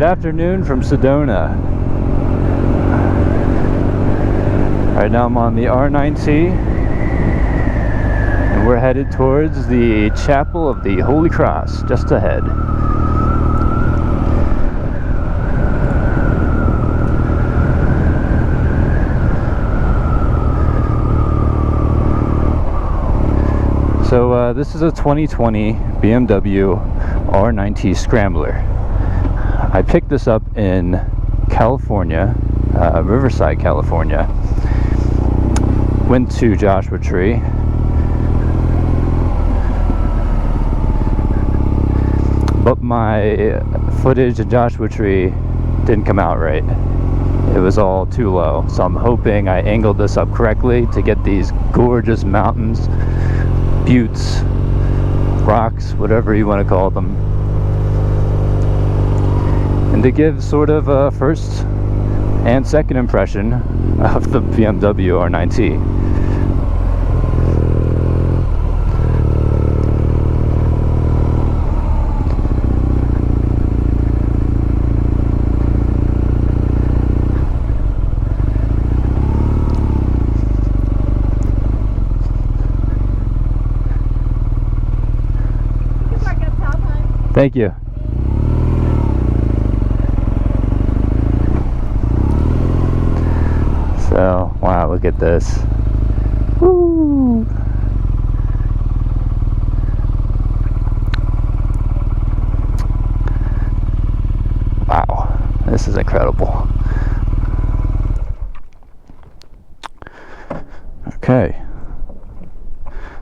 afternoon from Sedona. Right now I'm on the R9T and we're headed towards the Chapel of the Holy Cross just ahead. So this is a 2020 BMW R9T Scrambler. I picked this up in California, Riverside, California. Went to Joshua Tree. But my footage at Joshua Tree didn't come out right. It was all too low. So I'm hoping I angled this up correctly to get these gorgeous mountains, buttes, rocks, whatever you want to call them, and to give sort of a first and second impression of the BMW R9T. Thank you. So, wow, look at this. Woo! Wow, this is incredible. Okay.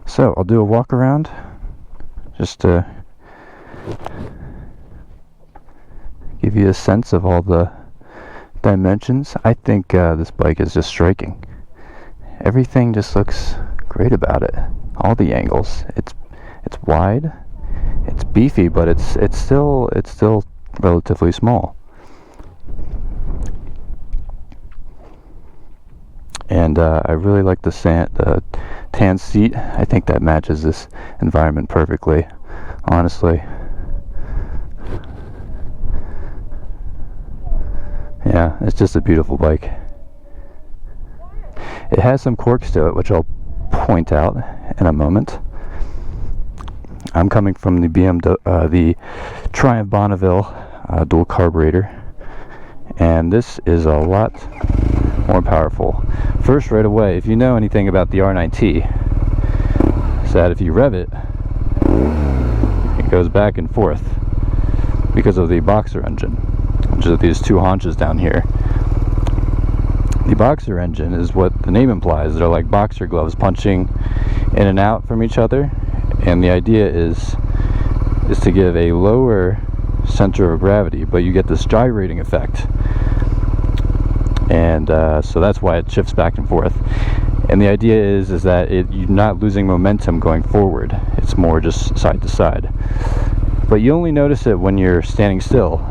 So, I'll do a walk around just to give you a sense of all the dimensions. I think this bike is just striking. Everything just looks great about it. All the angles. It's wide. It's beefy, but it's still relatively small. And I really like the tan seat. I think that matches this environment perfectly, honestly. Yeah, it's just a beautiful bike. It has some quirks to it, which I'll point out in a moment. I'm coming from the BMW, the Triumph Bonneville dual carburetor, and this is a lot more powerful. First, right away, if you know anything about the R9T, is that if you rev it, it goes back and forth because of the boxer engine, which is these two haunches down here. The boxer engine is what the name implies. They're like boxer gloves punching in and out from each other, and the idea is to give a lower center of gravity, but you get this gyrating effect, and so that's why it shifts back and forth. And the idea is that you're not losing momentum going forward. It's more just side to side. But you only notice it when you're standing still.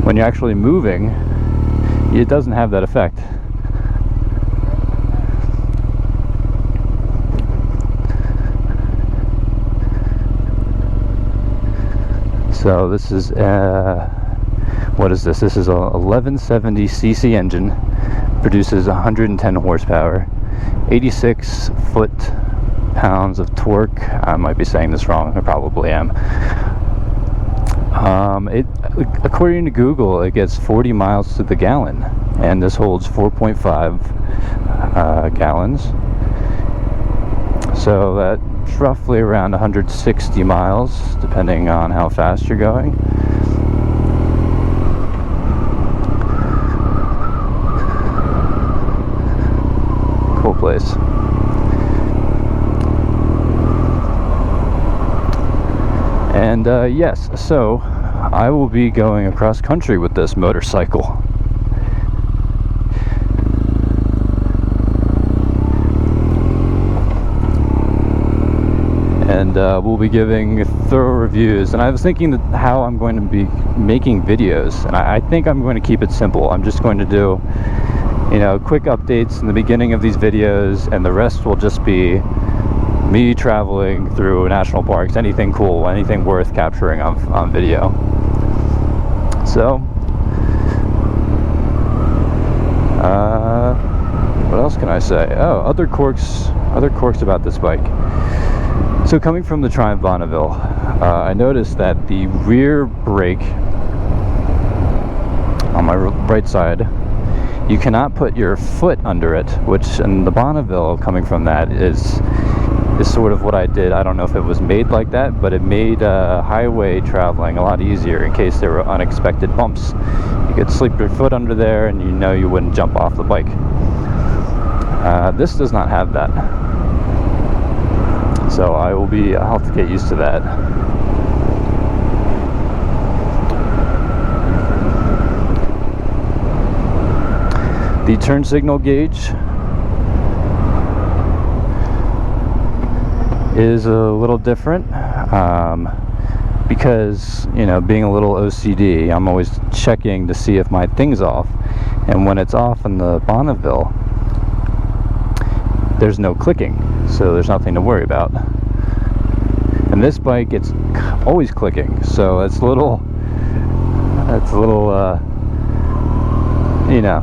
When you're actually moving, it doesn't have that effect. So this is what is this? This is a 1170cc engine, produces 110 horsepower, 86 foot-pounds of torque. I might be saying this wrong. I probably am. According to Google, it gets 40 miles to the gallon, and this holds 4.5 gallons. So that's roughly around 160 miles, depending on how fast you're going. Cool place. And yes, so I will be going across country with this motorcycle. And we'll be giving thorough reviews. And I was thinking that how I'm going to be making videos, and I think I'm going to keep it simple. I'm just going to do, you know, quick updates in the beginning of these videos, and the rest will just be me traveling through national parks, anything cool, anything worth capturing on video. So, what else can I say? Oh, other quirks about this bike. So coming from the Triumph Bonneville, I noticed that the rear brake on my right side, you cannot put your foot under it, which in the Bonneville, coming from that, is sort of what I did. I don't know if it was made like that, but it made highway traveling a lot easier in case there were unexpected bumps. You could slip your foot under there and you know you wouldn't jump off the bike. This does not have that. So I'll have to get used to that. The turn signal gauge is a little different because, you know, being a little OCD, I'm always checking to see if my thing's off, and when it's off in the Bonneville, there's no clicking, so there's nothing to worry about. And this bike, it's always clicking, so it's a little you know,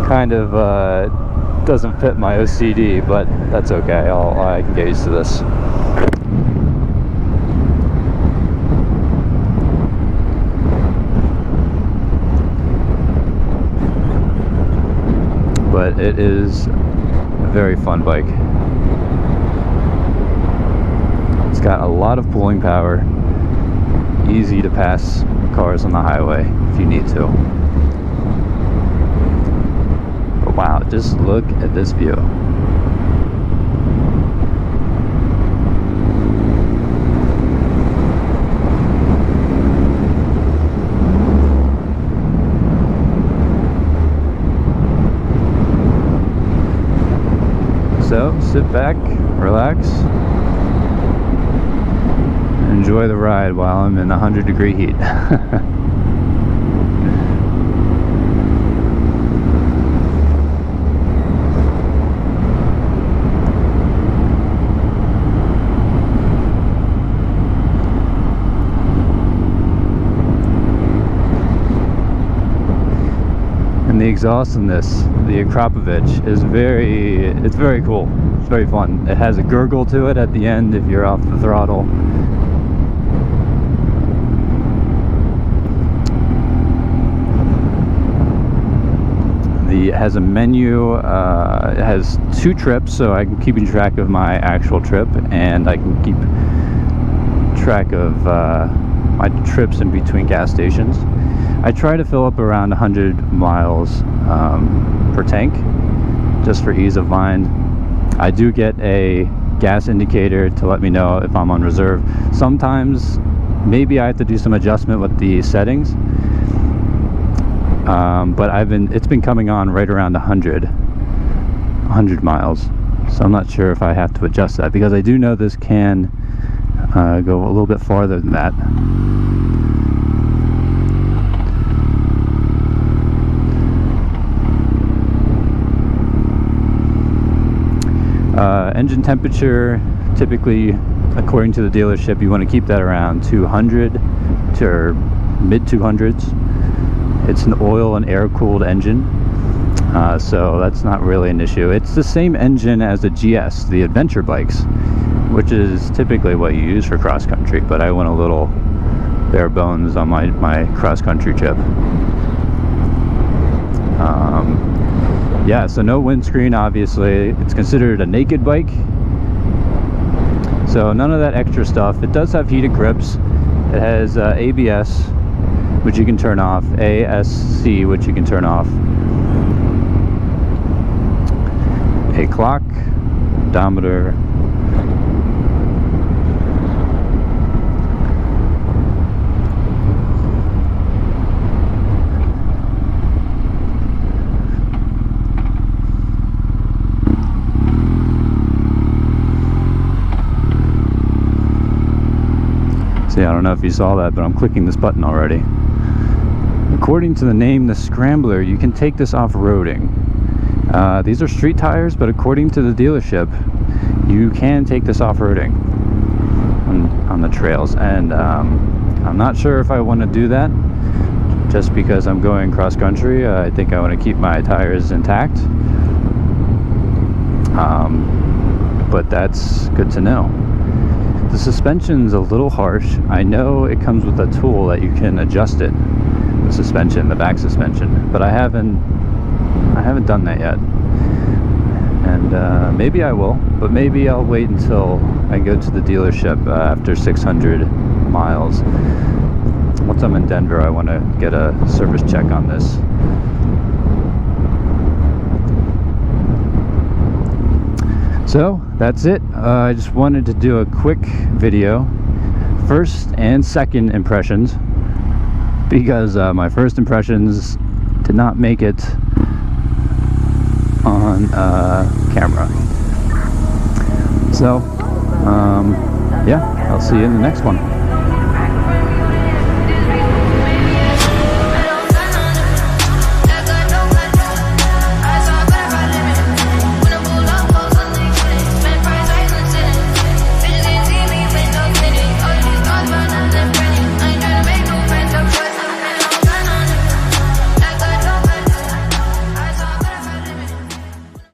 kind of doesn't fit my OCD, but that's okay. I can get used to this. But it is a very fun bike. It's got a lot of pulling power, easy to pass cars on the highway if you need to. But wow, just look at this view. So, sit back, relax, enjoy the ride while I'm in 100-degree heat. And the exhaust in this, the Akrapovic, is very cool. It's very fun. It has a gurgle to it at the end if you're off the throttle. It has a menu. It has 2 trips, so I can keep track of my actual trip, and I can keep track of my trips in between gas stations. I try to fill up around 100 miles per tank, just for ease of mind. I do get a gas indicator to let me know if I'm on reserve. Sometimes maybe I have to do some adjustment with the settings, but it's been coming on right around 100 miles, so I'm not sure if I have to adjust that, because I do know this can go a little bit farther than that. Engine temperature, typically, according to the dealership, you want to keep that around 200 to mid 200s. It's an oil and air cooled engine, so that's not really an issue. It's the same engine as the GS, the adventure bikes, which is typically what you use for cross country, but I went a little bare bones on my cross country trip. Yeah, so no windscreen, obviously. It's considered a naked bike, so none of that extra stuff. It does have heated grips. It has ABS, which you can turn off, ASC, which you can turn off, a clock, odometer, see, I don't know if you saw that, but I'm clicking this button already. According to the name, the Scrambler, you can take this off-roading. These are street tires, but according to the dealership, you can take this off-roading on the trails, and I'm not sure if I want to do that, just because I'm going cross country. I think I want to keep my tires intact. But that's good to know. The suspension's a little harsh. I know it comes with a tool that you can adjust it, the suspension, the back suspension, but I haven't done that yet. And maybe I will, but maybe I'll wait until I go to the dealership after 600 miles. Once I'm in Denver, I want to get a service check on this. So that's it. I just wanted to do a quick video, first and second impressions, because my first impressions did not make it on camera. So yeah, I'll see you in the next one.